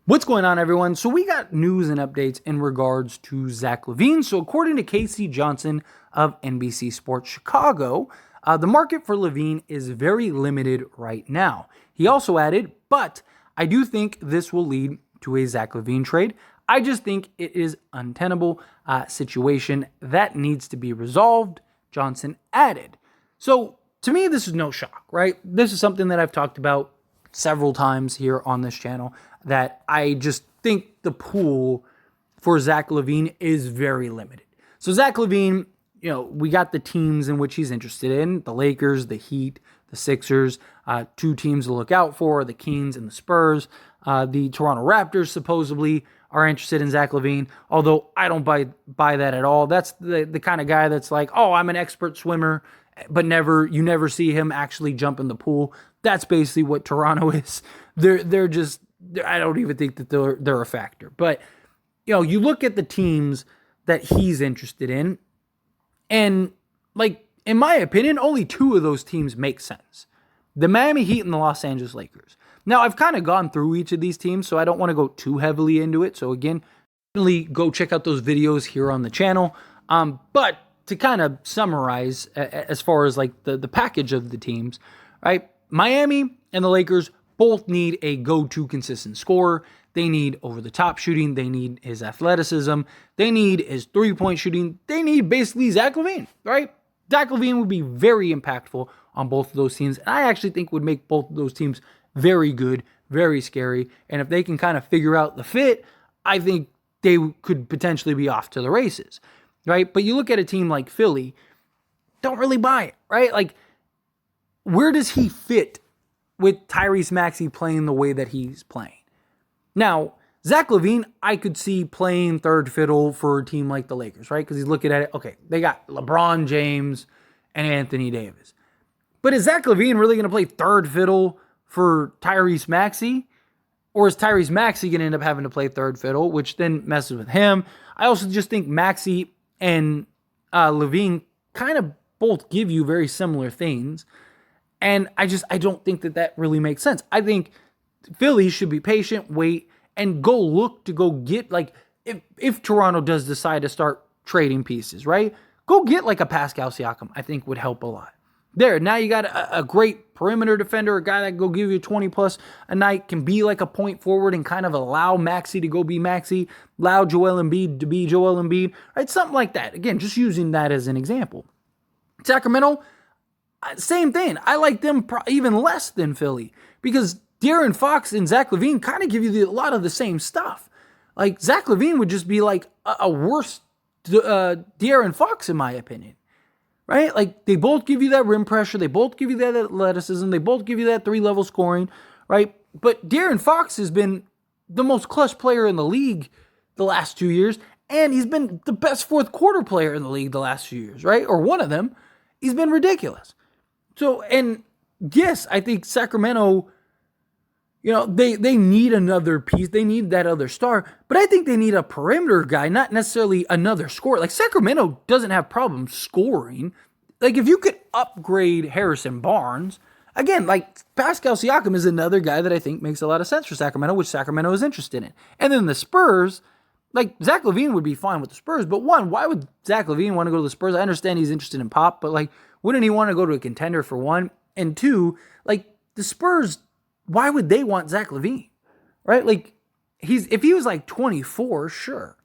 What's going on, everyone? So we got news and updates in regards to Zach Lavine. So according to Casey Johnson of NBC Sports Chicago, the market for Lavine is very limited right now. He also added, but I do think this will lead to a Zach Lavine trade. I just think it is an untenable situation that needs to be resolved, Johnson added. So to me, this is no shock, right? This is something that I've talked about several times here on this channel, that I just think the pool for Zach Lavine is very limited. So Zach Lavine, we got the teams in which he's interested in: the Lakers, the Heat, the Sixers. Two teams to look out for: the Kings and the Spurs. The Toronto Raptors supposedly are interested in Zach Lavine, although I don't buy that at all. That's the kind of guy that's like, oh, I'm an expert swimmer, but you never see him actually jump in the pool. That's basically what Toronto is. They're just, I don't even think that they're a factor. But you look at the teams that he's interested in, and in my opinion, only two of those teams make sense: the Miami Heat and the Los Angeles Lakers. Now, I've kind of gone through each of these teams, so I don't want to go too heavily into it. So again, definitely go check out those videos here on the channel. But to kind of summarize, as far as the package of the teams, right? Miami and the Lakers both need a go-to consistent scorer. They need over-the-top shooting. They need his athleticism. They need his three-point shooting. They need basically Zach Lavine, right? Zach Lavine would be very impactful on both of those teams, and I actually think would make both of those teams very good, very scary. And if they can kind of figure out the fit, I think they could potentially be off to the races, right? But you look at a team like Philly, don't really buy it, right? Where does he fit with Tyrese Maxey playing the way that he's playing? Now, Zach Lavine, I could see playing third fiddle for a team like the Lakers, right? Because he's looking at it, okay, they got LeBron James and Anthony Davis. But is Zach Lavine really going to play third fiddle for Tyrese Maxey? Or is Tyrese Maxey going to end up having to play third fiddle, which then messes with him? I also just think Maxey and Lavine kind of both give you very similar things. And I don't think that really makes sense. I think Philly should be patient, wait, and go look to go get, if Toronto does decide to start trading pieces, right? Go get a Pascal Siakam, I think would help a lot. There, now you got a great perimeter defender, a guy that can go give you 20 plus a night, can be like a point forward and kind of allow Maxey to go be Maxey, allow Joel Embiid to be Joel Embiid, right? Something like that. Again, just using that as an example. Sacramento, same thing. I like them even less than Philly because De'Aaron Fox and Zach Lavine kind of give you a lot of the same stuff. Zach Lavine would just be a worse De'Aaron Fox, in my opinion, right? They both give you that rim pressure. They both give you that athleticism. They both give you that three-level scoring, right? But De'Aaron Fox has been the most clutch player in the league the last 2 years, and he's been the best fourth quarter player in the league the last few years, right? Or one of them. He's been ridiculous. So, and yes, I think Sacramento, they need another piece. They need that other star. But I think they need a perimeter guy, not necessarily another scorer. Sacramento doesn't have problems scoring. If you could upgrade Harrison Barnes, again, Pascal Siakam is another guy that I think makes a lot of sense for Sacramento, which Sacramento is interested in. And then the Spurs, Zach Lavine would be fine with the Spurs. But one, why would Zach Lavine want to go to the Spurs? I understand he's interested in Pop, but wouldn't he want to go to a contender for one? And two, the Spurs, why would they want Zach Lavine? Right? If he was 24, sure.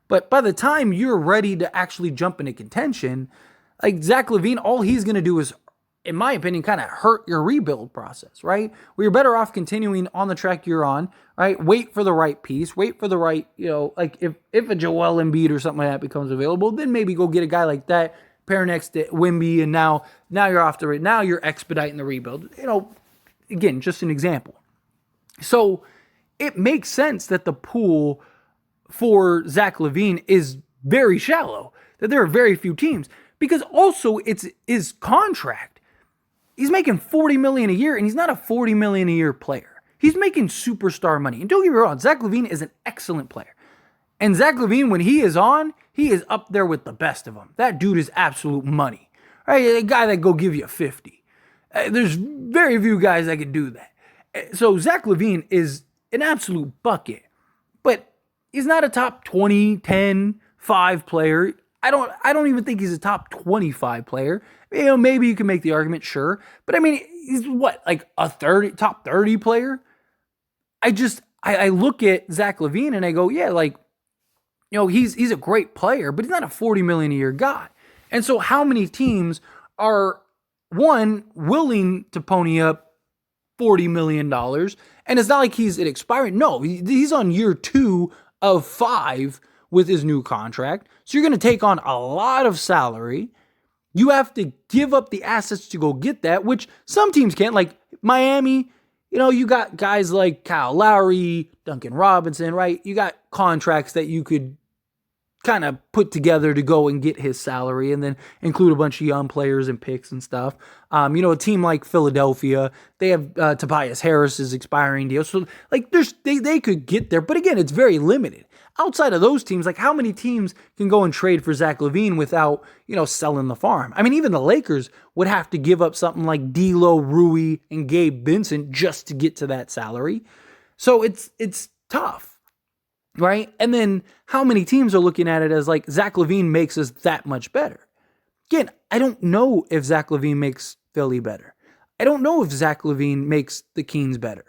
But by the time you're ready to actually jump into contention, Zach Lavine, all he's going to do is, in my opinion, kind of hurt your rebuild process, right? Where you're better off continuing on the track you're on, right? Wait for the right piece, wait for the right, if a Joel Embiid or something like that becomes available, then maybe go get a guy like that, pair next to Wemby, and now you're off the, now you're expediting the rebuild. Again, just an example. So it makes sense that the pool for Zach Lavine is very shallow, that there are very few teams, because also it's his contract. He's making $40 million a year, and he's not a $40 million a year player. He's making superstar money. And don't get me wrong, Zach Lavine is an excellent player. And Zach Lavine, when he is on, he is up there with the best of them. That dude is absolute money. Right? A guy that go give you 50. There's very few guys that can do that. So Zach Lavine is an absolute bucket. but he's not a top 20, 10, 5 player. I don't even think he's a top 25 player. Maybe you can make the argument, sure. But I mean, he's what, like a top 30 player? I look at Zach Lavine and I go, yeah, like, he's a great player, but he's not a $40 million a year guy. And so how many teams are, one, willing to pony up $40 million? And it's not like he's an expiring. No, he's on year 2 of 5 with his new contract. So you're going to take on a lot of salary. You have to give up the assets to go get that, which some teams can't. Like Miami, you got guys like Kyle Lowry, Duncan Robinson, right? You got contracts that you could kind of put together to go and get his salary and then include a bunch of young players and picks and stuff. A team like Philadelphia, they have Tobias Harris's expiring deal. So like they could get there, but again, it's very limited. Outside of those teams, like how many teams can go and trade for Zach Lavine without, selling the farm? I mean, even the Lakers would have to give up something like D'Lo, Rui, and Gabe Vincent just to get to that salary. So it's tough, right? And then how many teams are looking at it as like Zach Lavine makes us that much better? Again, I don't know if Zach Lavine makes Philly better. I don't know if Zach Lavine makes the Kings better.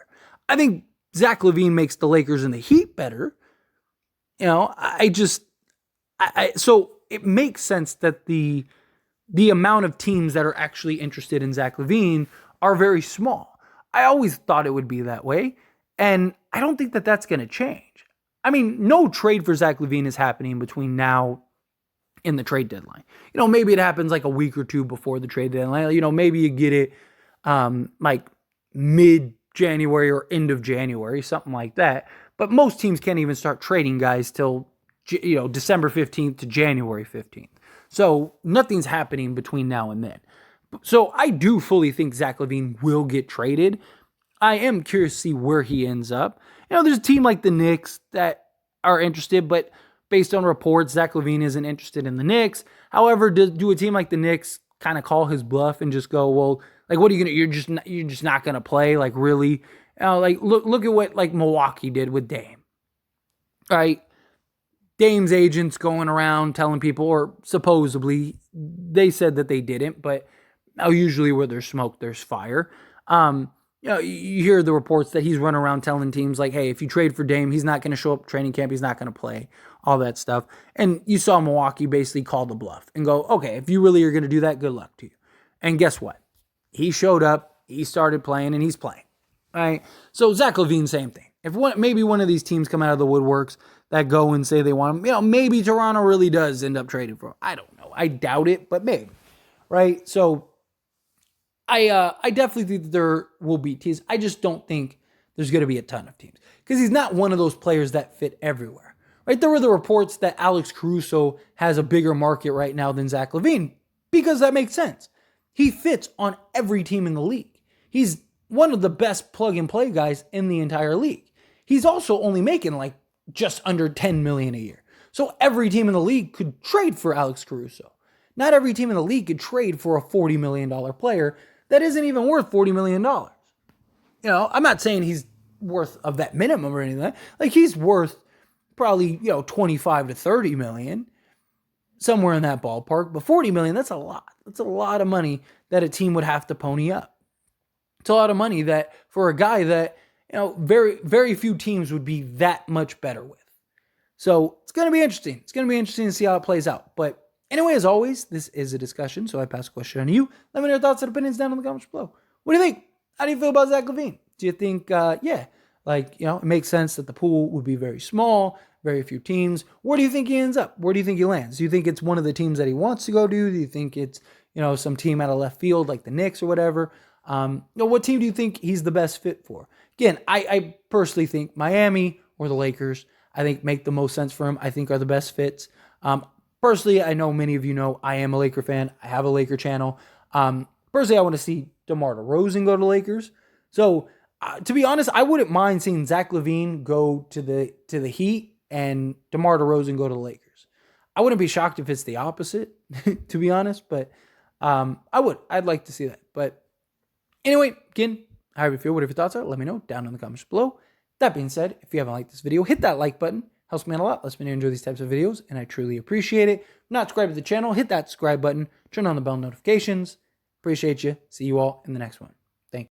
I think Zach Lavine makes the Lakers and the Heat better. So it makes sense that the amount of teams that are actually interested in Zach Lavine are very small. I always thought it would be that way, and I don't think that that's going to change. I mean, no trade for Zach Lavine is happening between now and the trade deadline. Maybe it happens like a week or two before the trade deadline. Maybe you get it like mid-January or end of January, something like that. But most teams can't even start trading guys till, December 15th to January 15th. So nothing's happening between now and then. So I do fully think Zach Lavine will get traded. I am curious to see where he ends up. There's a team like the Knicks that are interested, but based on reports, Zach Lavine isn't interested in the Knicks. However, do a team like the Knicks kind of call his bluff and just go, well, like, what are you going to, you're just not going to play? Like, really? Like look at what like Milwaukee did with Dame, right? Dame's agents going around telling people, or supposedly they said that they didn't, but usually where there's smoke, there's fire. You hear the reports that he's running around telling teams like, hey, if you trade for Dame, he's not going to show up at training camp, he's not going to play, all that stuff. And you saw Milwaukee basically call the bluff and go, okay, if you really are going to do that, good luck to you. And guess what? He showed up, he started playing, and he's playing. Right. So Zach Lavine, same thing. If maybe one of these teams come out of the woodworks that go and say they want him, maybe Toronto really does end up trading for him. I don't know. I doubt it, but maybe. Right. So I definitely think that there will be teams. I just don't think there's going to be a ton of teams because he's not one of those players that fit everywhere. Right. There were the reports that Alex Caruso has a bigger market right now than Zach Lavine because that makes sense. He fits on every team in the league. He's one of the best plug-and-play guys in the entire league. He's also only making like just under $10 million a year. So every team in the league could trade for Alex Caruso. Not every team in the league could trade for a $40 million player that isn't even worth $40 million. I'm not saying he's worth of that minimum or anything like that. Like he's worth probably, 25 to 30 million, somewhere in that ballpark. But 40 million, that's a lot. That's a lot of money that a team would have to pony up. It's a lot of money that for a guy that, very, very few teams would be that much better with. So it's going to be interesting. It's going to be interesting to see how it plays out. But anyway, as always, this is a discussion. So I pass a question on to you. Let me know your thoughts and opinions down in the comments below. What do you think? How do you feel about Zach Lavine? Do you think, it makes sense that the pool would be very small, very few teams? Where do you think he ends up? Where do you think he lands? Do you think it's one of the teams that he wants to go to? Do you think it's, some team out of left field like the Knicks or whatever? What team do you think he's the best fit for? Again, I personally think Miami or the Lakers, I think make the most sense for him. I think are the best fits. Personally, I know many of you know I am a Laker fan. I have a Laker channel. Personally, I want to see DeMar DeRozan go to Lakers. So, to be honest, I wouldn't mind seeing Zach Lavine go to the Heat and DeMar DeRozan go to the Lakers. I wouldn't be shocked if it's the opposite, to be honest, but I'd like to see that. But anyway, again, how do you feel? What are your thoughts are? Let me know down in the comments below. That being said, if you haven't liked this video, hit that like button. Helps me out a lot. Lets me know you enjoy these types of videos, and I truly appreciate it. If you're not subscribed to the channel, hit that subscribe button. Turn on the bell notifications. Appreciate you. See you all in the next one.